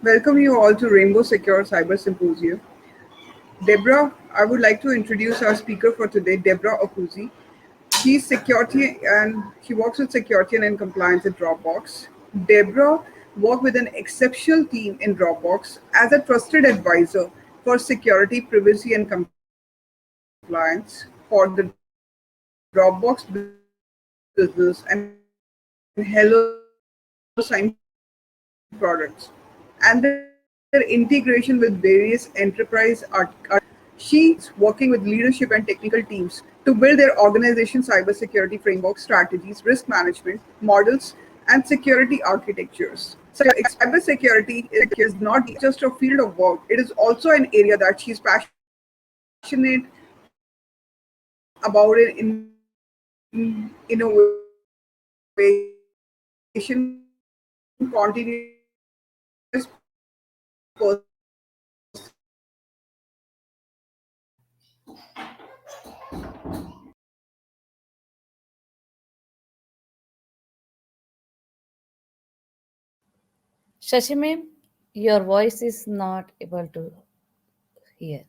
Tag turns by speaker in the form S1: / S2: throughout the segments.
S1: Welcome you all to Rainbow Secure Cyber Symposium. Debra, I would like to introduce our speaker for today, Debra Okwuzi. She's security and she works with security and compliance at Dropbox. Debra worked with an exceptional team in Dropbox as a trusted advisor for security, privacy, and compliance for the Dropbox business and Hello Sign products and their integration with various enterprise architectures. She spends weeks, months working with leadership and technical teams to build their organization cybersecurity framework, strategies, risk management, models, and security architectures. Cybersecurity is not just a field of work, it is also an area that she's passionate about innovation,
S2: Shashi ma'am, your voice is not able to hear.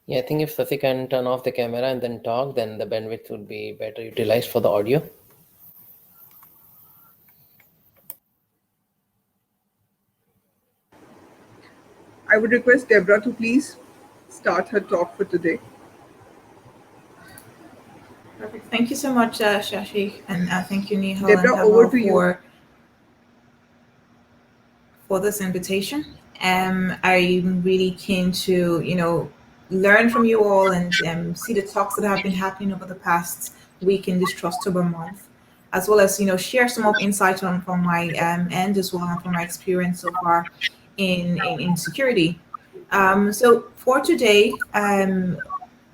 S3: Yeah, I think if Sasi can turn off the camera and then talk, then the bandwidth would be better utilized for the audio.
S1: I would request Debra to please start her talk for today.
S4: Perfect. Thank you so much, Shashi, and thank you, Nihal and
S1: Debra, over
S4: Dhaval,
S1: to you.
S4: for this invitation. I'm really keen to, learn from you all and see the talks that have been happening over the past week in this Trustober month, as well as, share some of insight on from my end as well and from my experience so far in security. So for today,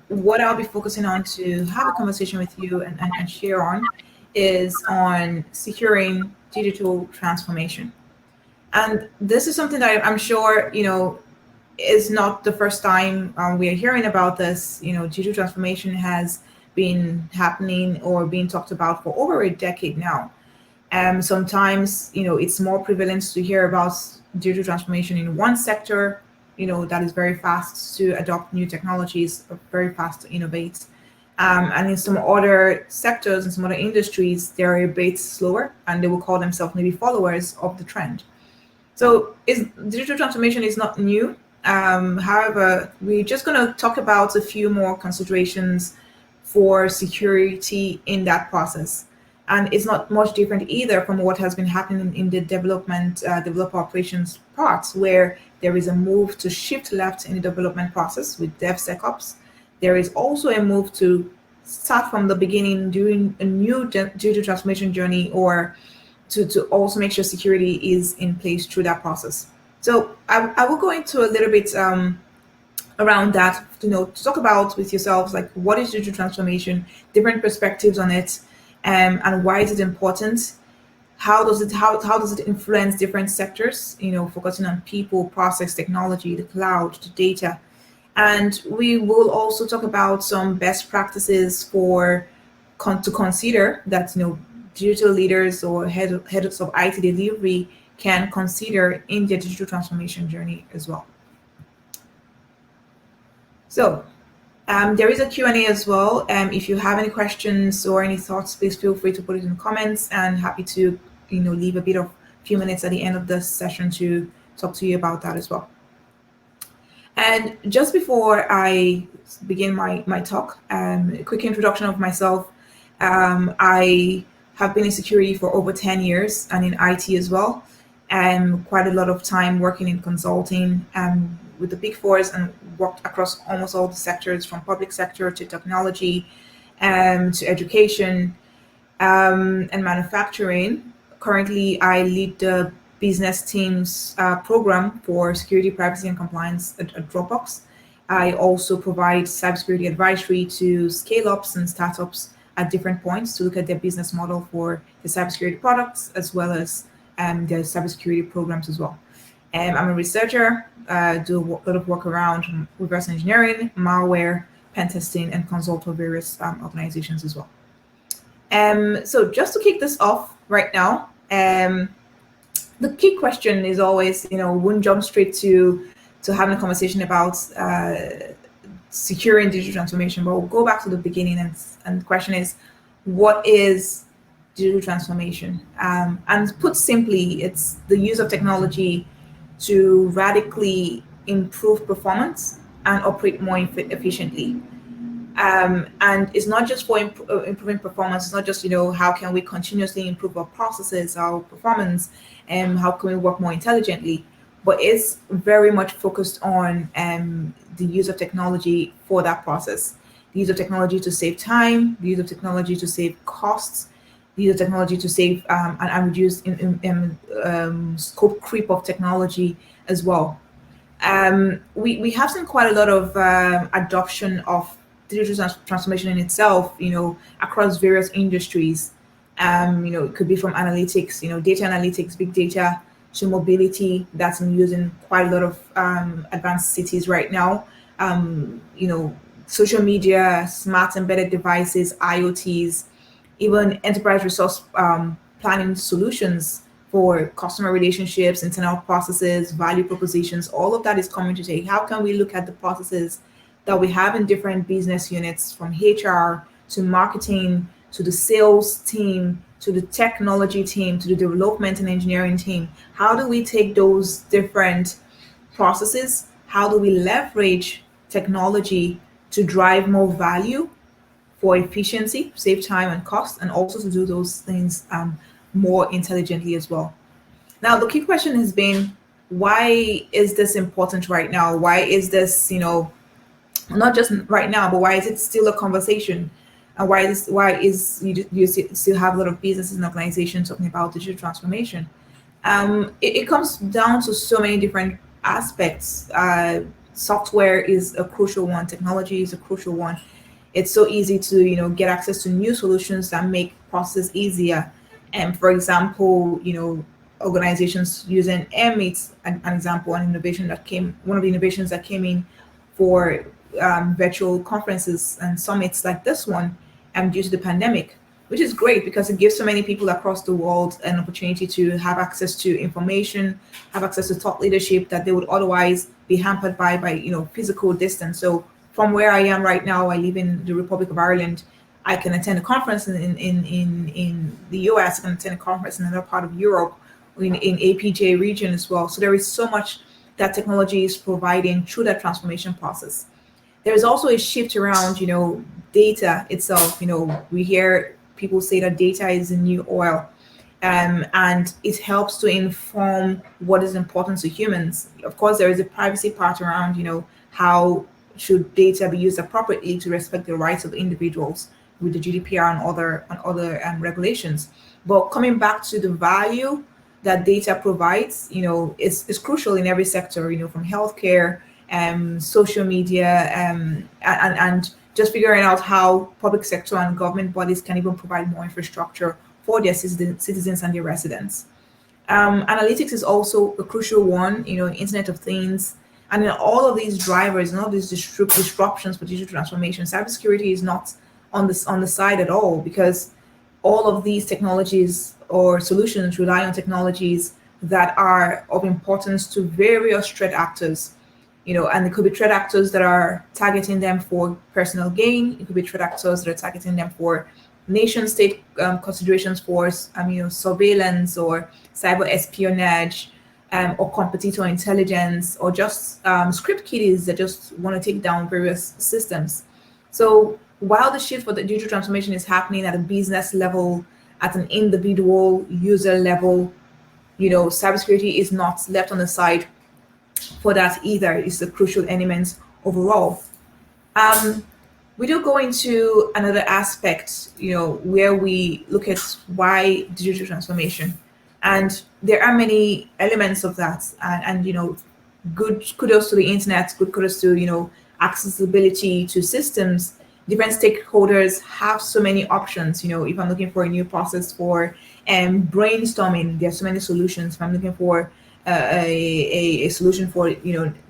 S4: what I'll be focusing on to have a conversation with you and share on is on securing digital transformation. And this is something that I'm sure, is not the first time we are hearing about this. Digital transformation has been happening or being talked about for over a decade now. Sometimes, it's more prevalent to hear about digital transformation in one sector, that is very fast to adopt new technologies, or very fast to innovate. And in some other sectors and some other industries, they're a bit slower and they will call themselves maybe followers of the trend. So digital transformation is not new. However, we're just going to talk about a few more considerations for security in that process. And it's not much different either from what has been happening in the developer operations parts, where there is a move to shift left in the development process with DevSecOps. There is also a move to start from the beginning, doing a new digital transformation journey, or to also make sure security is in place through that process. So I will go into a little bit around that, to talk about with yourselves, like, what is digital transformation, different perspectives on it, and why is it important? How does it influence different sectors? Focusing on people, process, technology, the cloud, the data, and we will also talk about some best practices to consider that digital leaders or heads of IT delivery can consider in their digital transformation journey as well. So there is a Q&A as well. If you have any questions or any thoughts, please feel free to put it in the comments, and happy to leave a few minutes at the end of the session to talk to you about that as well. And just before I begin my talk, a quick introduction of myself. I have been in security for over 10 years and in IT as well. Quite a lot of time working in consulting with the Big Fours, and worked across almost all the sectors, from public sector to technology, to education, and manufacturing. Currently, I lead the business teams program for security, privacy, and compliance at Dropbox. I also provide cybersecurity advisory to scale-ups and startups at different points to look at their business model for the cybersecurity products, as well as their cybersecurity programs as well. I'm a researcher, do a lot of work around reverse engineering, malware, pen testing, and consult with various organizations as well. So just to kick this off right now, the key question is always, we wouldn't jump straight to having a conversation about securing digital transformation, but we'll go back to the beginning, and the question is, what is digital transformation? And put simply, it's the use of technology to radically improve performance and operate more efficiently. And it's not just for improving performance. It's not just, how can we continuously improve our processes, our performance, and how can we work more intelligently, but it's very much focused on the use of technology for that process. The use of technology to save time, the use of technology to save costs, the use of technology to save and reduce scope creep of technology as well. We have seen quite a lot of adoption of digital transformation in itself, across various industries. It could be from analytics, data analytics, big data, to mobility that's in using quite a lot of advanced cities right now. Social media, smart embedded devices, IoTs, even enterprise resource planning solutions for customer relationships, internal processes, value propositions. All of that is coming to say, how can we look at the processes that we have in different business units, from HR to marketing to the sales team to the technology team to the development and engineering team? How do we take those different processes? How do we leverage technology to drive more value for efficiency, save time and cost, and also to do those things more intelligently as well? Now, the key question has been, why is this important right now? Why is this, not just right now, but why is it still a conversation? And why is you still have a lot of businesses and organizations talking about digital transformation? It comes down to so many different aspects. Software is a crucial one. Technology is a crucial one. It's so easy to get access to new solutions that make process easier. And for example, organizations using Meets, an example, one of the innovations that came in for virtual conferences and summits like this one, due to the pandemic, which is great because it gives so many people across the world an opportunity to have access to information, have access to thought leadership that they would otherwise be hampered by physical distance. So from where I am right now, I live in the Republic of Ireland. I can attend a conference in the US. I can attend a conference in another part of Europe, in APJ region as well. So there is so much that technology is providing through that transformation process. There's also a shift around, data itself. We hear people say that data is the new oil, and it helps to inform what is important to humans. Of course, there is a privacy part around, how should data be used appropriately to respect the rights of individuals with the GDPR and other regulations. But coming back to the value that data provides, is crucial in every sector, from healthcare, social media, and just figuring out how public sector and government bodies can even provide more infrastructure for their citizens and their residents. Analytics is also a crucial one, Internet of Things. And in all of these drivers and all these disruptions for digital transformation, cybersecurity is not on the side at all, because all of these technologies or solutions rely on technologies that are of importance to various threat actors. And it could be threat actors that are targeting them for personal gain. It could be threat actors that are targeting them for nation state considerations, for surveillance or cyber espionage, or competitor intelligence, or just script kiddies that just want to take down various systems. So while the shift for the digital transformation is happening at a business level, at an individual user level, cybersecurity is not left on the side for that either. It's a crucial element overall. Um, we do go into another aspect, where we look at why digital transformation, and there are many elements of that, and good kudos to the internet, good kudos to accessibility to systems. Different stakeholders have so many options. If I'm looking for a new process for brainstorming, there's so many solutions. If I'm looking for a solution for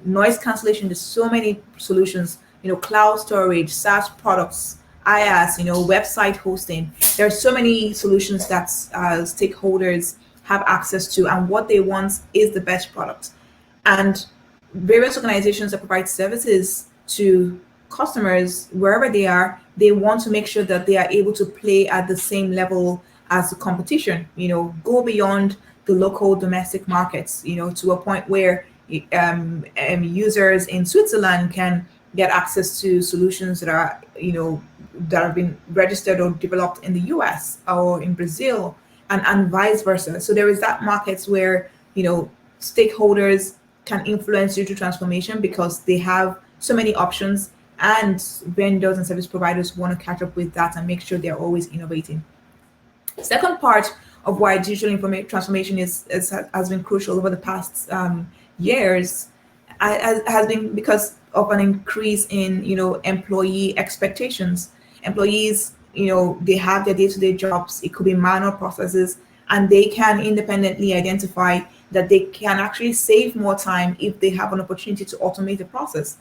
S4: noise cancellation, there's so many solutions. Cloud storage, SaaS products IaaS, website hosting. There are so many solutions that stakeholders have access to, and what they want is the best product. And various organizations that provide services to customers wherever they are, they want to make sure that they are able to play at the same level as the competition, go beyond the local domestic markets, to a point where users in Switzerland can get access to solutions that are, that have been registered or developed in the US or in Brazil, and vice versa. So there is that markets where, stakeholders can influence digital transformation because they have so many options, and vendors and service providers want to catch up with that and make sure they're always innovating. Second part of why digital transformation has been crucial over the past years has been because of an increase in employee expectations. Employees, they have their day-to-day jobs. It could be manual processes, and they can independently identify that they can actually save more time if they have an opportunity to automate the process.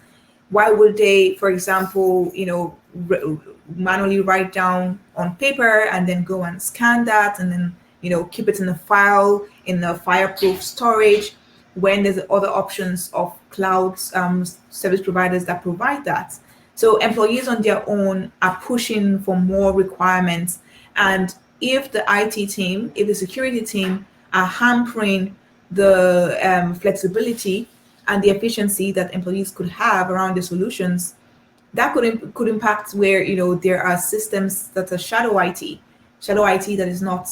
S4: Why would they, for example, manually write down on paper and then go and scan that and then, keep it in a file in the fireproof storage, when there's other options of cloud service providers that provide that? So employees on their own are pushing for more requirements. And if the IT team, if the security team are hampering the flexibility and the efficiency that employees could have around the solutions, that could impact where there are systems that are shadow IT that is not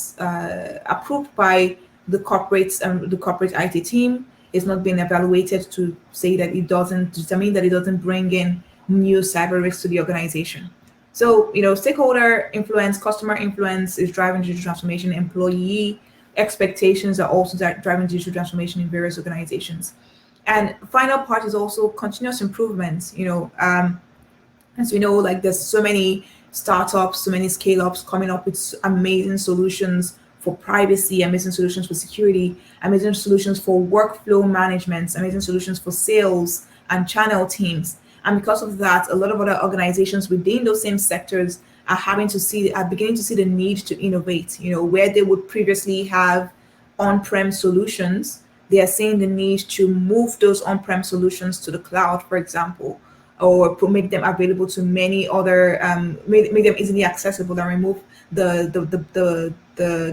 S4: approved by the corporate IT team. Is not being evaluated to say that it doesn't determine that it doesn't bring in new cyber risks to the organization. So stakeholder influence, customer influence is driving digital transformation. Employee expectations are also driving digital transformation in various organizations. And final part is also continuous improvement. As we know, like there's so many startups, so many scale-ups coming up with amazing solutions for privacy, amazing solutions for security, amazing solutions for workflow management, amazing solutions for sales and channel teams. And because of that, a lot of other organizations within those same sectors are beginning to see the need to innovate. Where they would previously have on-prem solutions, they are seeing the need to move those on-prem solutions to the cloud, for example, or make them available to many other, make them easily accessible and remove the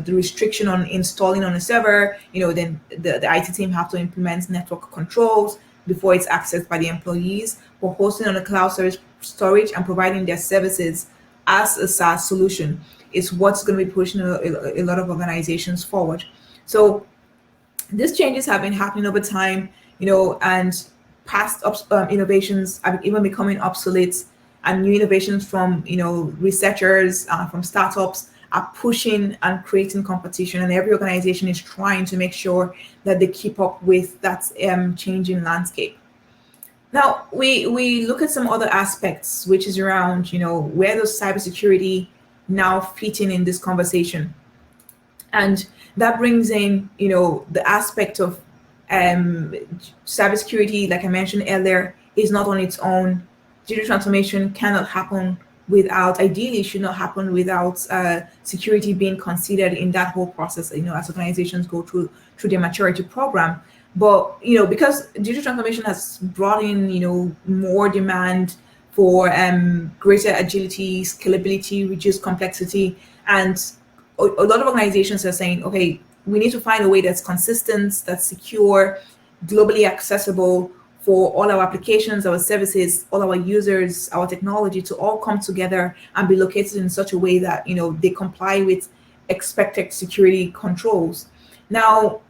S4: restriction on installing on a server. Then the IT team have to implement network controls before it's accessed by the employees. For hosting on a cloud service storage and providing their services as a SaaS solution is what's going to be pushing a lot of organizations forward. So these changes have been happening over time, and past innovations are even becoming obsolete, and new innovations from researchers, from startups, are pushing and creating competition, and every organization is trying to make sure that they keep up with that changing landscape. Now we look at some other aspects, which is around where does cybersecurity now fit in this conversation. And that brings in, the aspect of cybersecurity, like I mentioned earlier, is not on its own. Digital transformation cannot happen without, ideally, should not happen without security being considered in that whole process, as organizations go through their maturity program. But, because digital transformation has brought in, more demand for greater agility, scalability, reduced complexity, and a lot of organizations are saying, okay, we need to find a way that's consistent, that's secure, globally accessible for all our applications, our services, all our users, our technology to all come together and be located in such a way that, they comply with expected security controls. Now,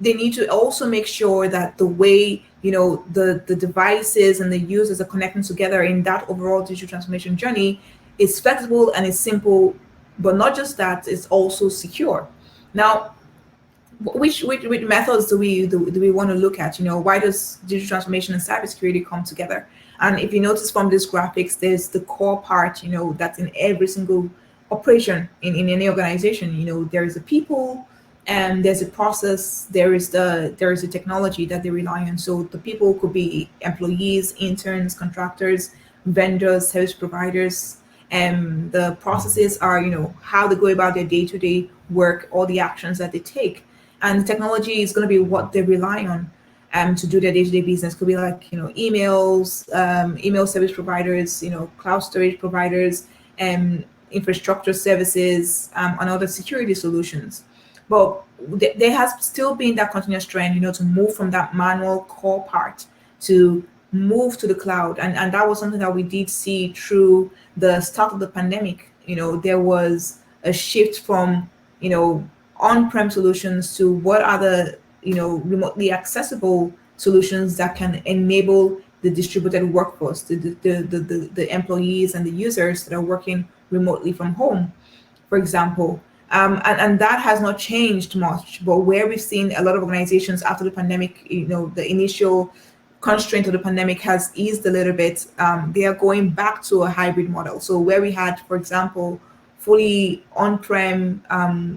S4: they need to also make sure that the way, the devices and the users are connecting together in that overall digital transformation journey is flexible and is simple. But not just that, it's also secure. Now, which methods do we want to look at? Why does digital transformation and cybersecurity come together? And if you notice from these graphics, there's the core part, that's in every single operation in any organization. There is a people, and there's a process, there is a technology that they rely on. So the people could be employees, interns, contractors, vendors, service providers, The processes are, how they go about their day-to-day work, all the actions that they take. And the technology is going to be what they rely on to do their day-to-day business. Could be like, emails, email service providers, cloud storage providers, infrastructure services, and other security solutions. But there has still been that continuous trend, to move from that manual core part to move to the cloud. And that was something that we did see through the start of the pandemic. There was a shift from, on-prem solutions to what are the, remotely accessible solutions that can enable the distributed workforce, the employees and the users that are working remotely from home, for example. And that has not changed much. But where we've seen a lot of organizations after the pandemic, the initial constraint of the pandemic has eased a little bit. They are going back to a hybrid model. So where we had, for example, fully on-prem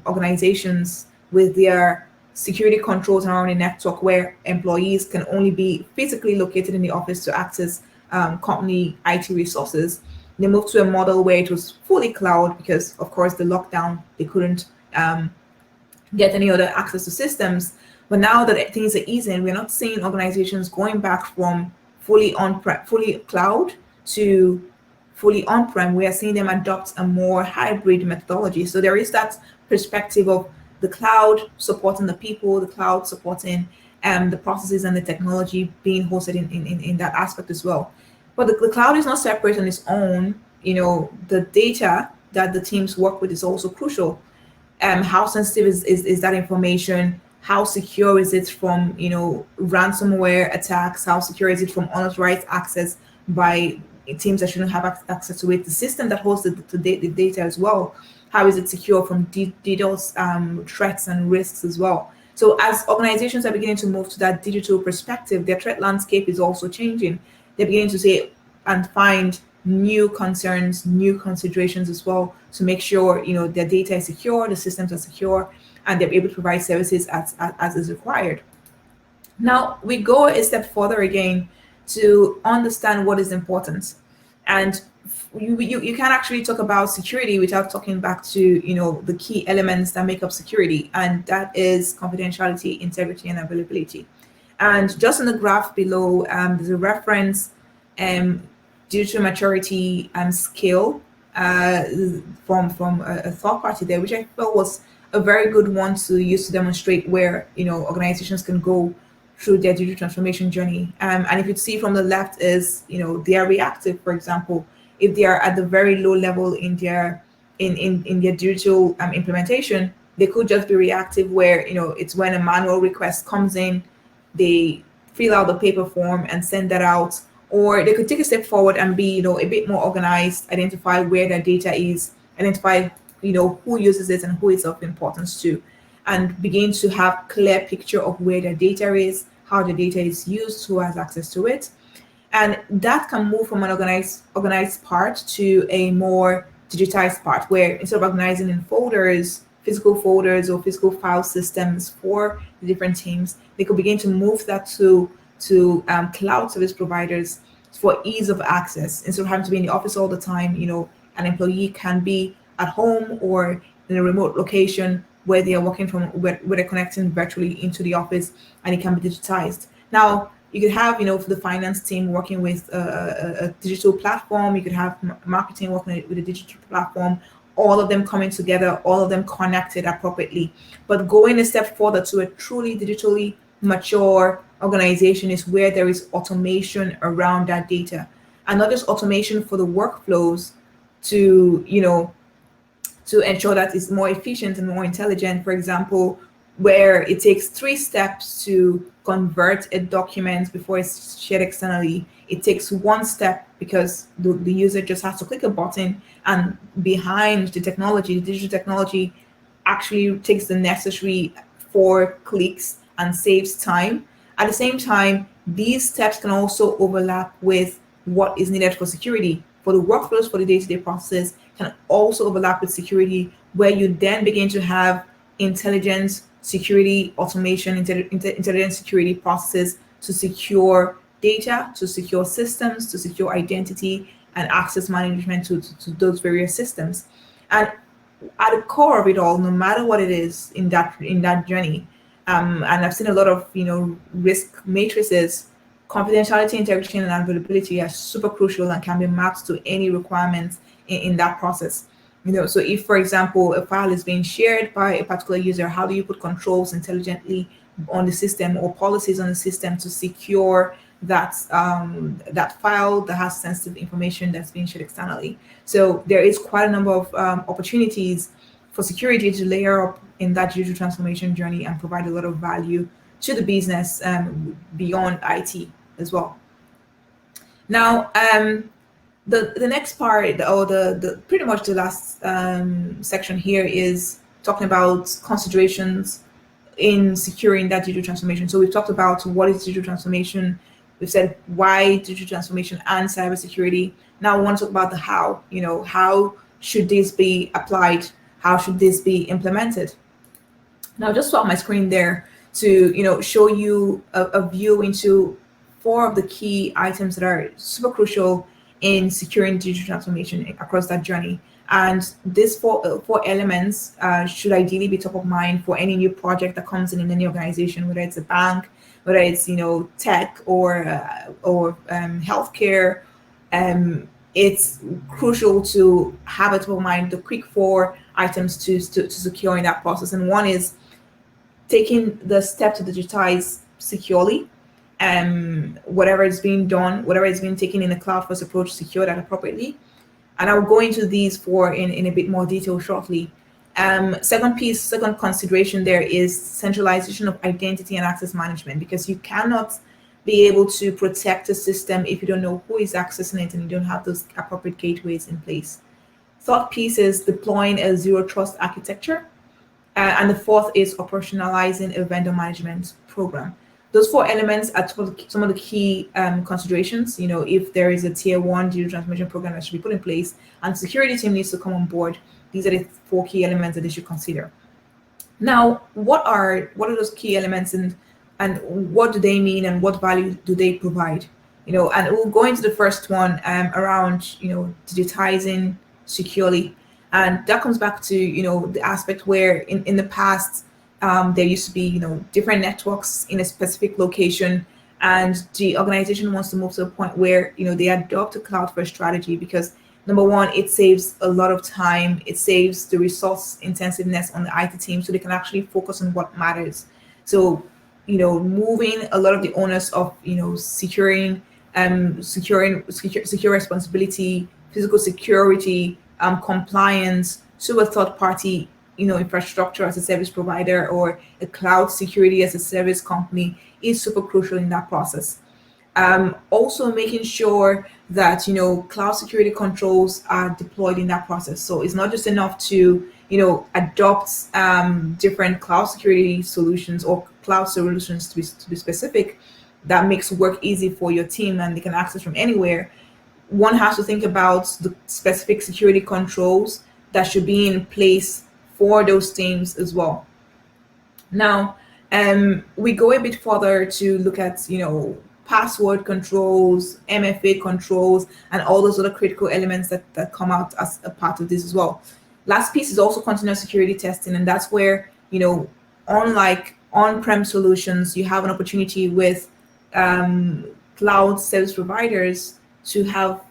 S4: organizations with their security controls around a network where employees can only be physically located in the office to access company IT resources. They moved to a model where it was fully cloud because, of course, the lockdown, they couldn't get any other access to systems. But now that things are easing, we're not seeing organizations going back from fully cloud to fully on-prem. We are seeing them adopt a more hybrid methodology. So there is that perspective of the cloud supporting the people, the cloud supporting the processes and the technology being hosted in that aspect as well. But the cloud is not separate on its own. The data that the teams work with is also crucial. How sensitive is that information? How secure is it from ransomware attacks? How secure is it from unauthorized access by teams that shouldn't have access to it? The system that hosts the data as well, how is it secure from DDoS threats and risks as well? So as organizations are beginning to move to that digital perspective, their threat landscape is also changing. They're beginning to say and find new concerns, new considerations as well to make sure their data is secure, the systems are secure, and they're able to provide services as is required. Now we go a step further again to understand what is important, and you can't actually talk about security without talking back to the key elements that make up security, and that is confidentiality, integrity, and availability. And just in the graph below, there's a reference digital maturity and scale from a third party there, which I felt was a very good one to use to demonstrate where organizations can go through their digital transformation journey. And if you see from the left is they are reactive. For example, if they are at the very low level in their in their digital implementation, they could just be reactive, where it's when a manual request comes in, they fill out the paper form and send that out. Or they could take a step forward and be a bit more organized, identify where their data is, identify who uses it and who it's of importance to, and begin to have clear picture of where their data is, how the data is used, who has access to it. And that can move from an organized part to a more digitized part, where instead of organizing in physical folders or physical file systems for the different teams, they could begin to move that to cloud service providers for ease of access. Instead of having to be in the office all the time, an employee can be at home or in a remote location where they are working from, where they're connecting virtually into the office, and it can be digitized. Now, you could have, for the finance team working with a digital platform. You could have marketing working with a digital platform, all of them coming together, all of them connected appropriately. But going a step further to a truly digitally mature organization is where there is automation around that data, and not just automation for the workflows to to ensure that it's more efficient and more intelligent. For example, where it takes 3 steps to convert a document before it's shared externally, it takes 1 step because the user just has to click a button, and behind the technology, the digital technology actually takes the necessary 4 clicks and saves time. At the same time, these steps can also overlap with what is needed for security. For the workflows, for the day-to-day processes, can also overlap with security, where you then begin to have intelligence, security, automation, intelligent security processes to secure data, to secure systems, to secure identity, and access management to those various systems. And at the core of it all, no matter what it is in that journey, and I've seen a lot of risk matrices, confidentiality, integrity, and availability are super crucial and can be mapped to any requirements in that process. So if, for example, a file is being shared by a particular user, how do you put controls intelligently on the system or policies on the system to secure that file that has sensitive information that's being shared externally? So there is quite a number of opportunities for security to layer up in that digital transformation journey and provide a lot of value to the business beyond IT as well. Now, the next part, or the pretty much the last section here, is talking about considerations in securing that digital transformation. So we've talked about what is digital transformation. We've said why digital transformation and cybersecurity. Now we want to talk about the how. How should this be applied? How should this be implemented? Now, just swap my screen there to show you a view into four of the key items that are super crucial in securing digital transformation across that journey. And these four elements should ideally be top of mind for any new project that comes in any organization, whether it's a bank, whether it's tech or healthcare. It's crucial to have it top of mind the quick four items to secure in that process. And one is taking the step to digitize securely. Whatever is being done, whatever is being taken in the cloud first approach, secure that appropriately. And I'll go into these four in a bit more detail shortly. Second consideration there is centralization of identity and access management, because you cannot be able to protect a system if you don't know who is accessing it and you don't have those appropriate gateways in place. Third piece is deploying a zero trust architecture. And the fourth is operationalizing a vendor management program. Those four elements are some of the key considerations. If there is a tier one digital transformation program that should be put in place and security team needs to come on board, these are the four key elements that they should consider. Now, what are those key elements, and what do they mean, and what value do they provide? And we'll go into the first one around digitizing securely. And that comes back to the aspect where in the past there used to be different networks in a specific location, and the organization wants to move to a point where they adopt a cloud first strategy, because number one, it saves a lot of time, it saves the resource intensiveness on the IT team, so they can actually focus on what matters. So moving a lot of the onus of securing secure responsibility, physical security, compliance to a third party infrastructure as a service provider or a cloud security as a service company is super crucial in that process. Also making sure that cloud security controls are deployed in that process. So it's not just enough to adopt different cloud security solutions or cloud solutions to be specific. That makes work easy for your team and they can access from anywhere. One has to think about the specific security controls that should be in place for those teams as well. Now, we go a bit further to look at password controls, MFA controls, and all those other critical elements that come out as a part of this as well. Last piece is also continuous security testing, and that's where unlike on-prem solutions, you have an opportunity with cloud service providers to have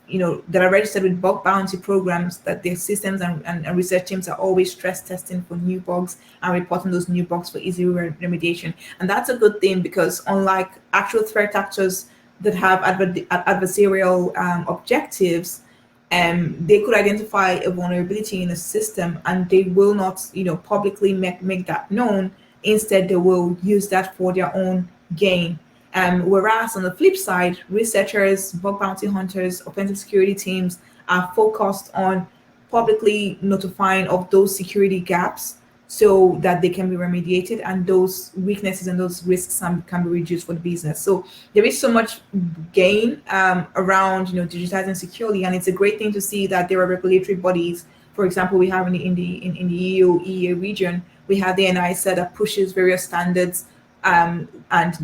S4: that are registered with bug bounty programs, that their systems and research teams are always stress testing for new bugs and reporting those new bugs for easy remediation. And that's a good thing, because unlike actual threat actors that have adversarial objectives, they could identify a vulnerability in a system and they will not publicly make that known. Instead, they will use that for their own gain. Whereas on the flip side, researchers, bug bounty hunters, offensive security teams are focused on publicly notifying of those security gaps so that they can be remediated and those weaknesses and those risks can be reduced for the business. So there is so much gain around digitizing securely, and it's a great thing to see that there are regulatory bodies. For example, we have in the EU, EEA region, we have the NISA that pushes various standards and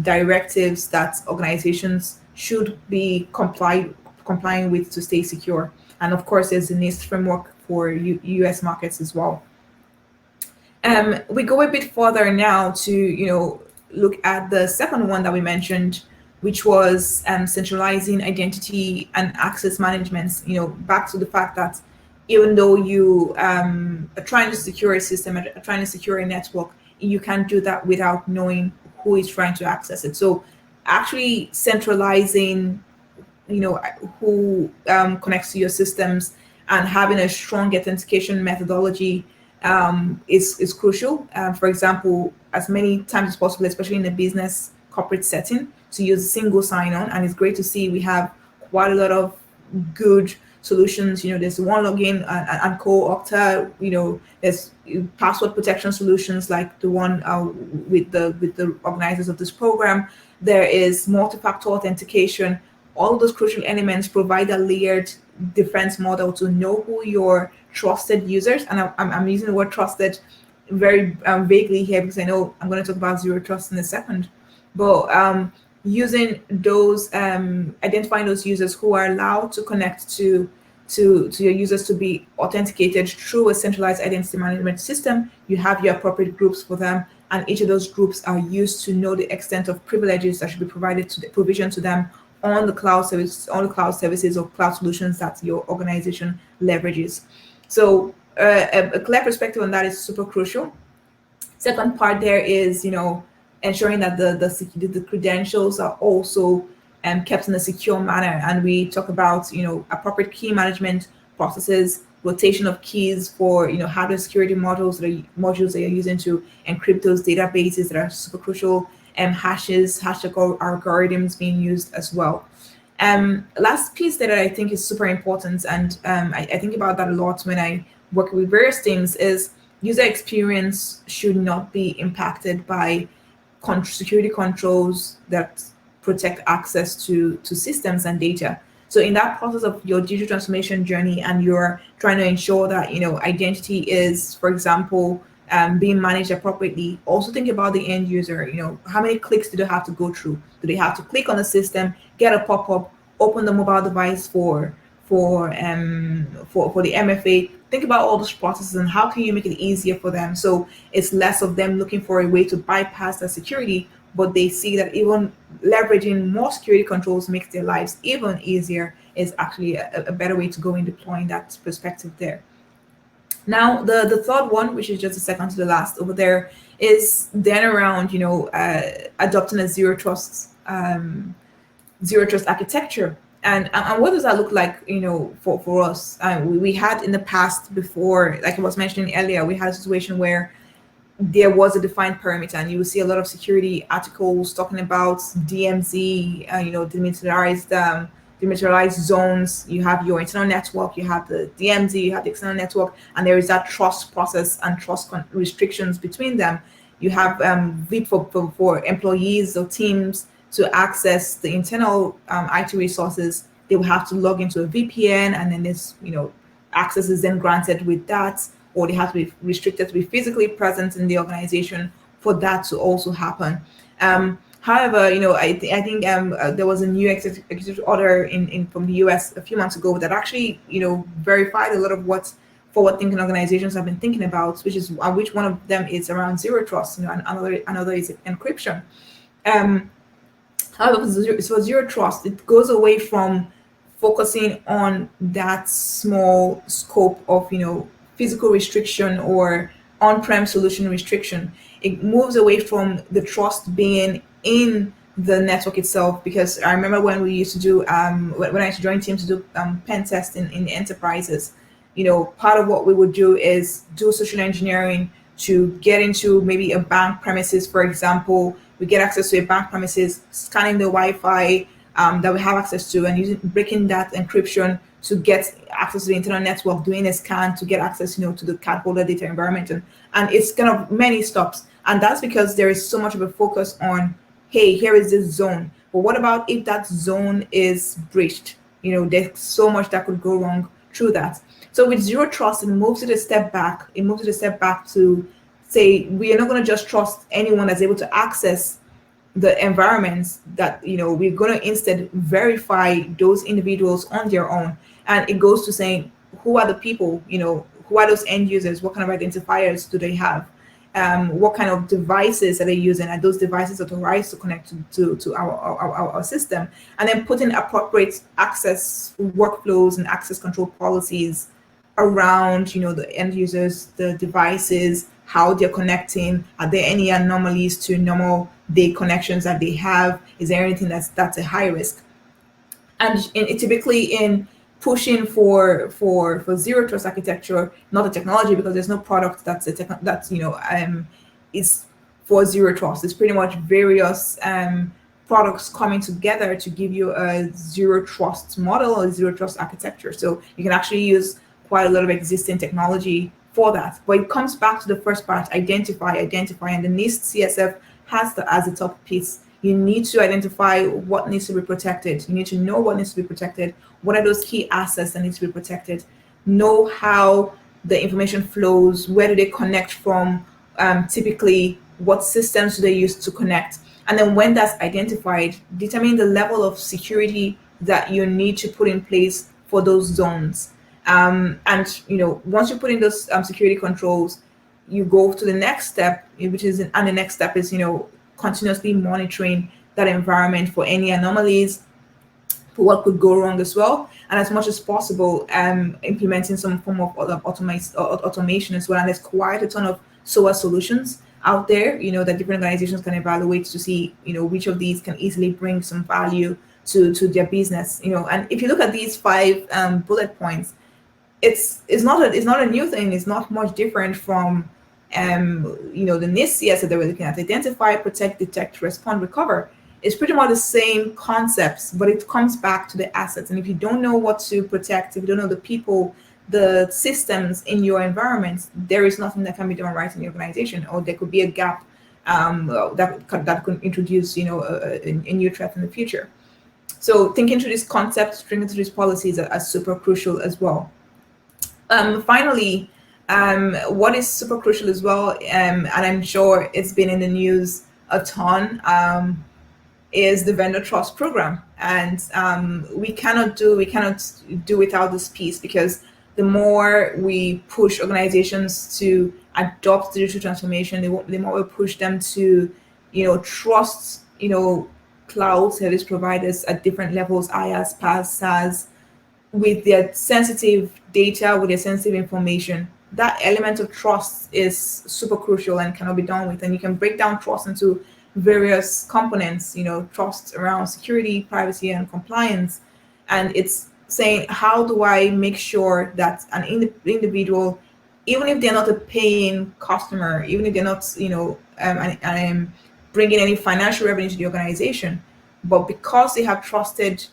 S4: directives that organizations should be comply complying with to stay secure. And of course, there's the NIST framework for US markets as well. We go a bit further now to, look at the second one that we mentioned, which was centralizing identity and access management. Back to the fact that even though you are trying to secure a system, are trying to secure a network, you can't do that without knowing who is trying to access it. So actually centralizing who connects to your systems and having a strong authentication methodology is crucial. For example, as many times as possible, especially in a business corporate setting, to use single sign-on. And it's great to see we have quite a lot of good solutions. There's one login and co Okta. There's password protection solutions like the one with the organizers of this program. There is multi-factor authentication. All those crucial elements provide a layered defense model to know who your trusted users, and I'm using the word trusted very vaguely here because I know I'm going to talk about zero trust in a second, but using those, identifying those users who are allowed to connect to your users to be authenticated through a centralized identity management system. You have your appropriate groups for them, and each of those groups are used to know the extent of privileges that should be provided to the provision to them on the cloud services or cloud solutions that your organization leverages. So a clear perspective on that is super crucial. Second part there is, ensuring that the credentials are also kept in a secure manner. And we talk about, appropriate key management processes, rotation of keys for, hardware security modules that you're using to encrypt those databases that are super crucial, and hashes, algorithms being used as well. Last piece that I think is super important, and I think about that a lot when I work with various teams, is user experience should not be impacted by security controls that protect access to systems and data. So in that process of your digital transformation journey, and you're trying to ensure that identity is, for example, being managed appropriately, also think about the end user. How many clicks do they have to go through? Do they have to click on the system, get a pop-up, open the mobile device for the MFA? Think about all those processes and how can you make it easier for them, so it's less of them looking for a way to bypass the security, but they see that even leveraging more security controls makes their lives even easier, is actually a better way to go in deploying that perspective there. Now, the third one, which is just the second to the last over there, is then around adopting a zero trust architecture. And what does that look like, for us? We had in the past, before, like I was mentioning earlier, we had a situation where there was a defined perimeter, and you will see a lot of security articles talking about DMZ, demilitarized zones. You have your internal network, you have the DMZ, you have the external network, and there is that trust process and trust restrictions between them. You have VIP for employees or teams to access the internal IT resources. They will have to log into a VPN, and then this, access is then granted with that, or they have to be restricted to be physically present in the organization for that to also happen. However, I think there was a new executive order in from the US a few months ago that actually, verified a lot of what forward-thinking organizations have been thinking about, which one of them is around zero trust, and another is encryption. However, for zero trust, it goes away from focusing on that small scope of, physical restriction or on-prem solution restriction. It moves away from the trust being in the network itself, because I remember when we used to do, when I used to join teams to do pen testing in the enterprises, part of what we would do is do social engineering to get into maybe a bank premises, for example. We get access to a bank premises, scanning the Wi-Fi that we have access to, and breaking that encryption to get access to the internal network, doing a scan to get access, to the cardholder data environment, and it's kind of many stops. And that's because there is so much of a focus on, hey, here is this zone. But what about if that zone is breached? There's so much that could go wrong through that. So with zero trust, it moves it a step back. It moves it a step back to say, we are not going to just trust anyone that's able to access the environments that we're going to instead verify those individuals on their own. And it goes to saying, who are the people, who are those end users, what kind of identifiers do they have, what kind of devices are they using, and those devices authorized to connect to our system, and then putting appropriate access workflows and access control policies around the end users, the devices, how they're connecting. Are there any anomalies to normal day connections that they have? Is there anything that's a high risk? And typically in pushing for zero trust architecture, not a technology, because there's no product that's is for zero trust. It's pretty much various products coming together to give you a zero trust model or zero trust architecture. So you can actually use quite a lot of existing technology for that. But it comes back to the first part: identify, and the NIST CSF has that as the top piece. You need to identify what needs to be protected. You need to know what needs to be protected. What are those key assets that need to be protected? Know how the information flows. Where do they connect from? Typically, what systems do they use to connect? And then when that's identified, determine the level of security that you need to put in place for those zones. And once you put in those security controls, you go to the next step, and the next step is continuously monitoring that environment for any anomalies, for what could go wrong as well, and as much as possible, implementing some form of automation as well. And there's quite a ton of SOA solutions out there, that different organizations can evaluate to see, which of these can easily bring some value to their business. And if you look at these 5 bullet points, it's not a new thing. It's not much different from the NIST that they were looking at: identify, protect, detect, respond, recover. It's pretty much the same concepts, but it comes back to the assets. And if you don't know what to protect, if you don't know the people, the systems in your environment, there is nothing that can be done right in the organization, or there could be a gap that could introduce a new threat in the future. So thinking through these concepts, thinking through these policies are super crucial as well. Finally, what is super crucial as well, and I'm sure it's been in the news a ton, is the vendor trust program. And we cannot do without this piece, because the more we push organizations to adopt digital transformation, the more we push them to trust cloud service providers at different levels, IaaS, PaaS, SaaS, with their sensitive data, with their sensitive information. That element of trust is super crucial and cannot be done with. And you can break down trust into various components, trust around security, privacy, and compliance. And it's saying, how do I make sure that an individual, even if they're not a paying customer, even if they're not, bringing any financial revenue to the organization, but because they have trusted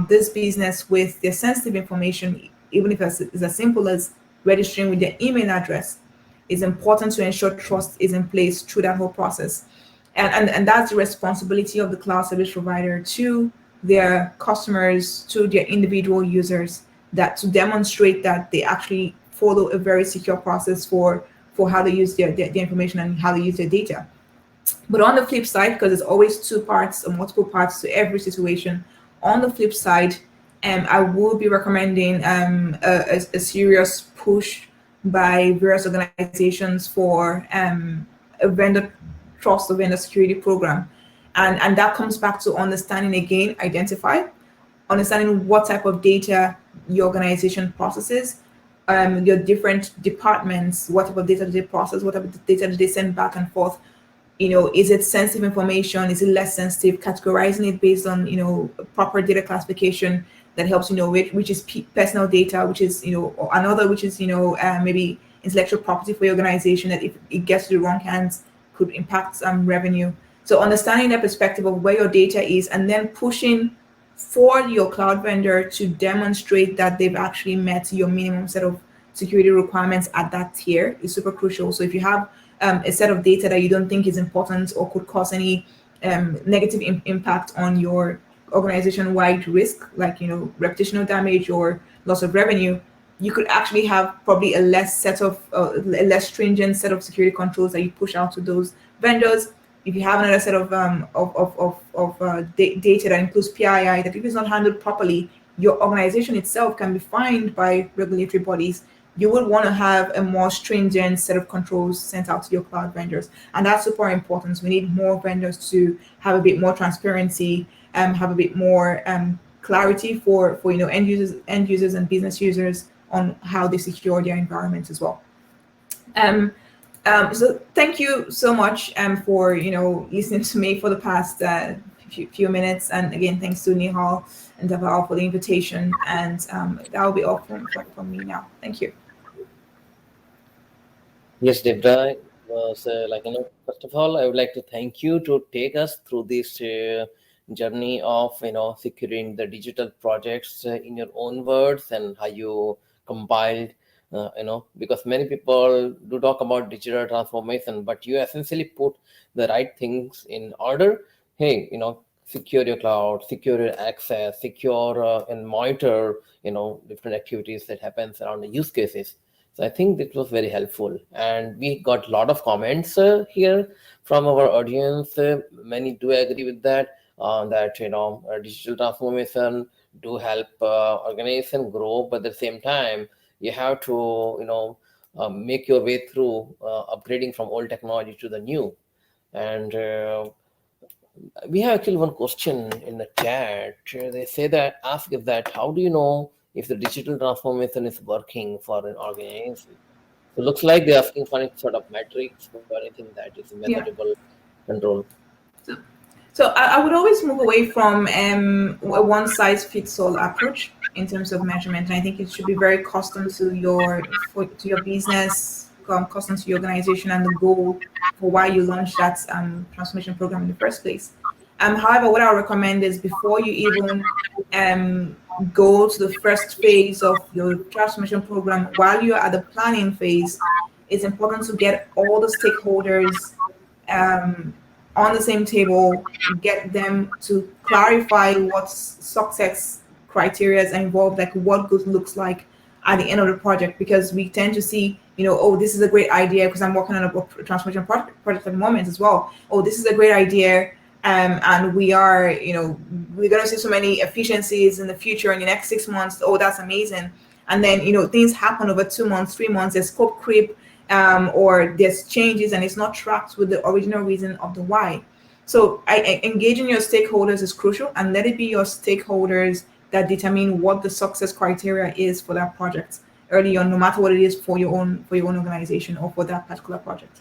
S4: this business with their sensitive information, even if it's as simple as registering with their email address, it's important to ensure trust is in place through that whole process. And that's the responsibility of the cloud service provider to their customers, to their individual users, that to demonstrate that they actually follow a very secure process for how they use their information and how they use their data. But on the flip side, because there's always 2 parts or multiple parts to every situation, on the flip side, I will be recommending a serious push by various organizations for a vendor trust or vendor security program. And that comes back to understanding, again, understanding what type of data your organization processes, your different departments, what type of data do they process, what type of data do they send back and forth. Is it sensitive information? Is it less sensitive? Categorizing it based on, proper data classification that helps you know which is personal data, which is, or another, which is, maybe intellectual property for your organization, that if it gets to the wrong hands could impact revenue. So understanding the perspective of where your data is, and then pushing for your cloud vendor to demonstrate that they've actually met your minimum set of security requirements at that tier is super crucial. So if you have a set of data that you don't think is important or could cause any negative impact on your organization-wide risk, like reputational damage or loss of revenue, you could actually have probably a less stringent set of security controls that you push out to those vendors. if you have another set of data that includes PII, that if it's not handled properly, your organization itself can be fined by regulatory bodies. You would want to have a more stringent set of controls sent out to your cloud vendors, and that's super important. We need more vendors to have a bit more transparency, have a bit more clarity for end users and business users on how they secure their environment as well. Um, so thank you so much for listening to me for the past few minutes, and again thanks to Nihal and Debra for the invitation. And that will be all from me now. Thank you.
S3: Yes, Debra, was first of all, I would like to thank you to take us through this journey of securing the digital projects in your own words, and how you compiled, because many people do talk about digital transformation, but you essentially put the right things in order. Hey, secure your cloud, secure your access, secure and monitor, different activities that happens around the use cases. So I think it was very helpful, and we got a lot of comments here from our audience. Many do agree with that. That digital transformation do help organization grow, but at the same time, you have to make your way through upgrading from old technology to the new. And we have actually one question in the chat. They say that ask if that how do you know if the digital transformation is working for an organization? So looks like they're asking for any sort of metrics or anything that is
S4: Yeah.
S3: measurable control.
S4: So, so I would always move away from a one size fits all approach in terms of measurement. And I think it should be very custom to your business, custom to your organization, and the goal for why you launched that transformation program in the first place. However, what I would recommend is before you even um, go to the first phase of your transformation program, while you're at the planning phase, it's important to get all the stakeholders um, on the same table, get them to clarify what success criteria is involved, like what good looks like at the end of the project. Because we tend to see, oh, this is a great idea, because I'm working on a transformation project at the moment as well. Oh, this is a great idea. And we are, we're going to see so many efficiencies in the future in the next 6 months. Oh, that's amazing. And then, things happen over 2 months, 3 months, there's scope creep, or there's changes and it's not tracked with the original reason of the why. So engaging your stakeholders is crucial, and let it be your stakeholders that determine what the success criteria is for that project early on, no matter what it is for your own organization or for that particular project.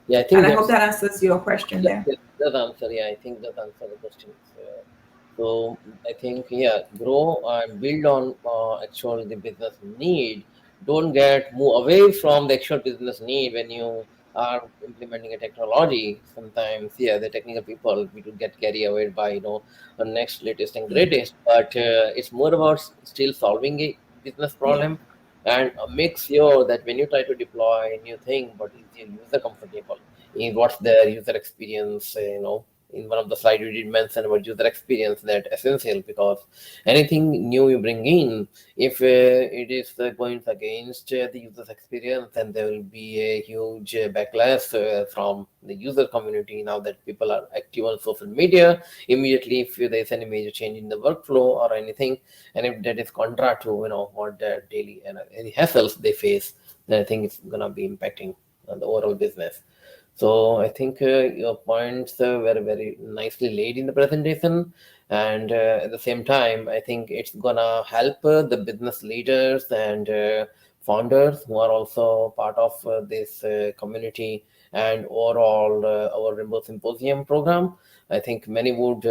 S3: Yeah, I
S4: And
S3: think
S4: I hope
S3: that's
S4: that answers your question there.
S3: that answer. Yeah, I think that answer the questions. So I think grow and build on actual the business need. Don't get move away from the actual business need when you are implementing a technology. Sometimes the technical people we do get carried away by the next latest and
S4: Yeah.
S3: greatest, but it's more about still solving a business
S4: Yeah.
S3: problem, and make sure that when you try to deploy a new thing, but is your user comfortable in what's their user experience, in one of the slides you did mention about user experience, that essential, because anything new you bring in, if it is going against the user's experience, then there will be a huge backlash from the user community. Now that people are active on social media, immediately if there is any major change in the workflow or anything, and if that is contra to what their daily and any hassles they face, then I think it's gonna be impacting on the overall business. So I think your points were very nicely laid in the presentation, and at the same time, I think it's gonna help the business leaders and founders who are also part of this community and overall our Rainbow Symposium program. I think many would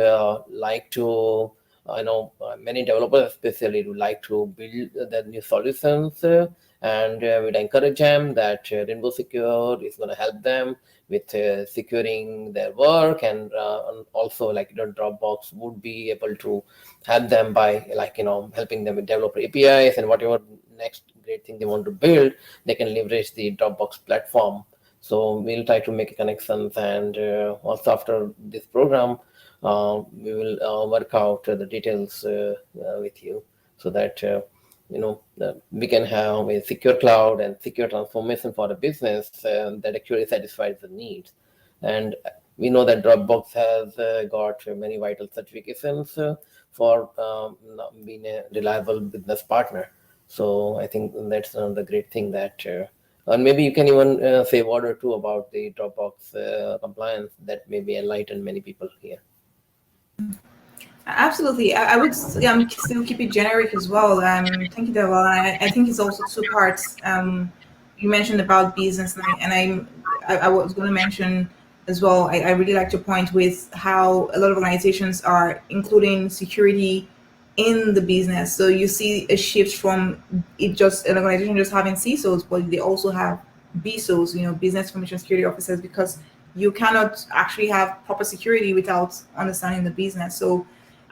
S3: like to. I know many developers especially would like to build the new solutions, and we'd encourage them that Rainbow Secure is going to help them with securing their work, and also Dropbox would be able to help them by helping them with developer APIs, and whatever next great thing they want to build, they can leverage the Dropbox platform. So we'll try to make connections, and also after this program, we will work out the details with you, so that we can have a secure cloud and secure transformation for a business that actually satisfies the needs. And we know that Dropbox has got many vital certifications for being a reliable business partner. So I think that's another great thing that, and maybe you can even say a word or two about the Dropbox compliance that maybe enlighten many people here.
S4: Absolutely. I would still keep it generic as well. Thank you, Debra. I think it's also two parts. You mentioned about business, I was going to mention as well. I really like to point with how a lot of organizations are including security in the business. So you see a shift from it just an organization just having CISOs, but they also have BISOs, business information security officers, because you cannot actually have proper security without understanding the business. So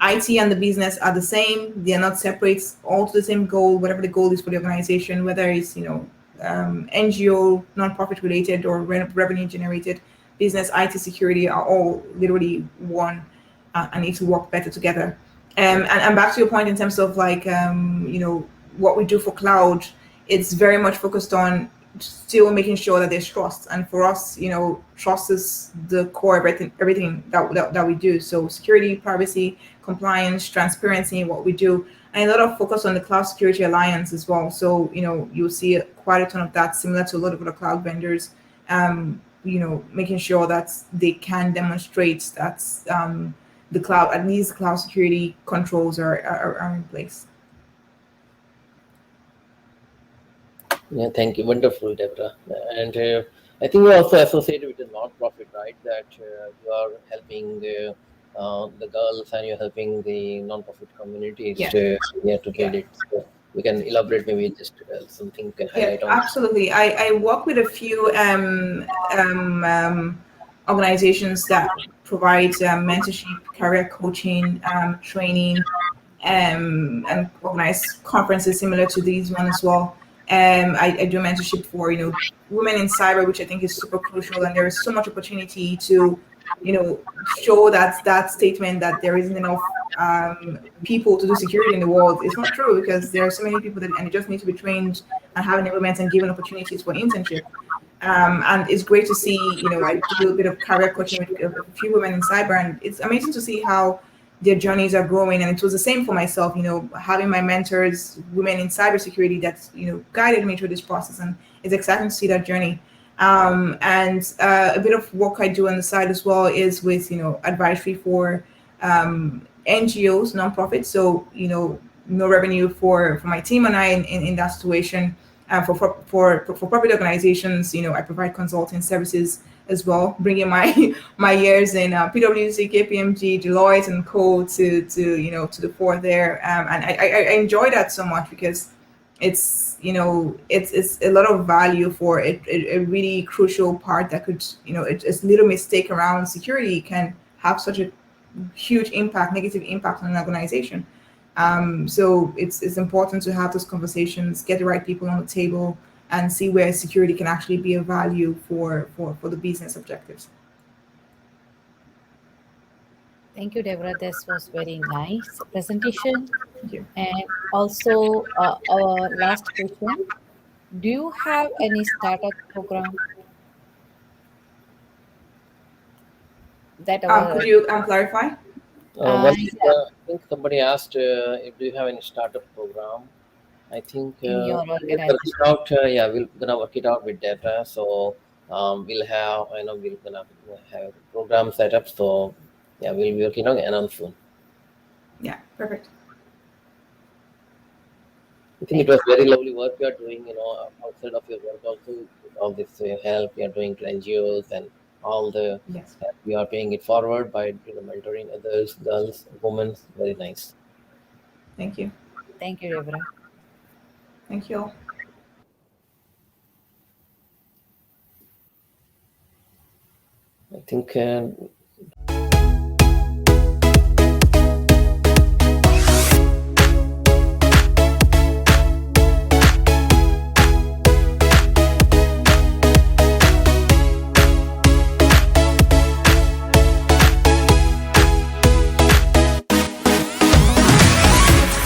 S4: IT and the business are the same. They are not separate, all to the same goal, whatever the goal is for the organization, whether it's, NGO, non-profit related or revenue generated, business, IT, security are all literally one and need to work better together. And back to your point in terms of like, what we do for cloud, it's very much focused on still making sure that there's trust. And for us, trust is the core of everything that we do. So security, privacy, compliance, transparency in what we do, and a lot of focus on the Cloud Security Alliance as well. So, you'll see quite a ton of that, similar to a lot of other cloud vendors, making sure that they can demonstrate that the cloud, at least cloud security controls are in place.
S3: Yeah, thank you. Wonderful, Debra. And I think you're also associated with the non-profit, right? That you are helping the girls and you're helping the non-profit communities
S4: Yeah,
S3: to build
S4: yeah.
S3: it. So we can elaborate maybe just something you can
S4: Yeah,
S3: highlight on.
S4: absolutely. I work with a few organizations that provide mentorship, career coaching, training, and organize conferences similar to these one as well. I do mentorship for women in cyber, which I think is super crucial, and there is so much opportunity to show that statement that there isn't enough people to do security in the world. It's not true, because there are so many people and they just need to be trained and have enablement and given opportunities for internship. And it's great to see, I do a bit of career coaching with a few women in cyber, and it's amazing to see how their journeys are growing. And it was the same for myself, having my mentors, women in cybersecurity, that, guided me through this process. And it's exciting to see that journey. And a bit of work I do on the side as well is with, advisory for NGOs, nonprofits. So, no revenue for my team and I in that situation. For profit organizations, I provide consulting services as well, bringing my my years in PwC, KPMG, Deloitte, and Co to the fore there, and I enjoy that so much, because it's it's a lot of value for it, a really crucial part that could it's little mistake around security can have such a huge impact, negative impact on an organization. So it's important to have those conversations, get the right people on the table, and see where security can actually be a value for the business objectives.
S2: Thank you, Debra. This was very nice presentation.
S4: Thank you.
S2: And also, our last question: do you have any startup program that
S4: Could
S2: our
S4: you clarify?
S2: yeah,
S3: I think somebody asked if do you have any startup program. I think
S2: in your
S3: we'll work it
S2: organization?
S3: out. Yeah, we're gonna work it out with Debra. So we'll have, we're gonna have program set up. So yeah, we'll be working on announce soon.
S4: Yeah, perfect.
S3: I think it
S2: Thank
S3: was
S2: you.
S3: very lovely work you are doing. Outside of your work also, all this help you are doing to NGOs and all the
S4: Yes.
S3: help you are paying it forward by mentoring others, girls, women. Very nice.
S4: Thank you.
S2: Thank you, Debra.
S4: Thank you all.
S3: I think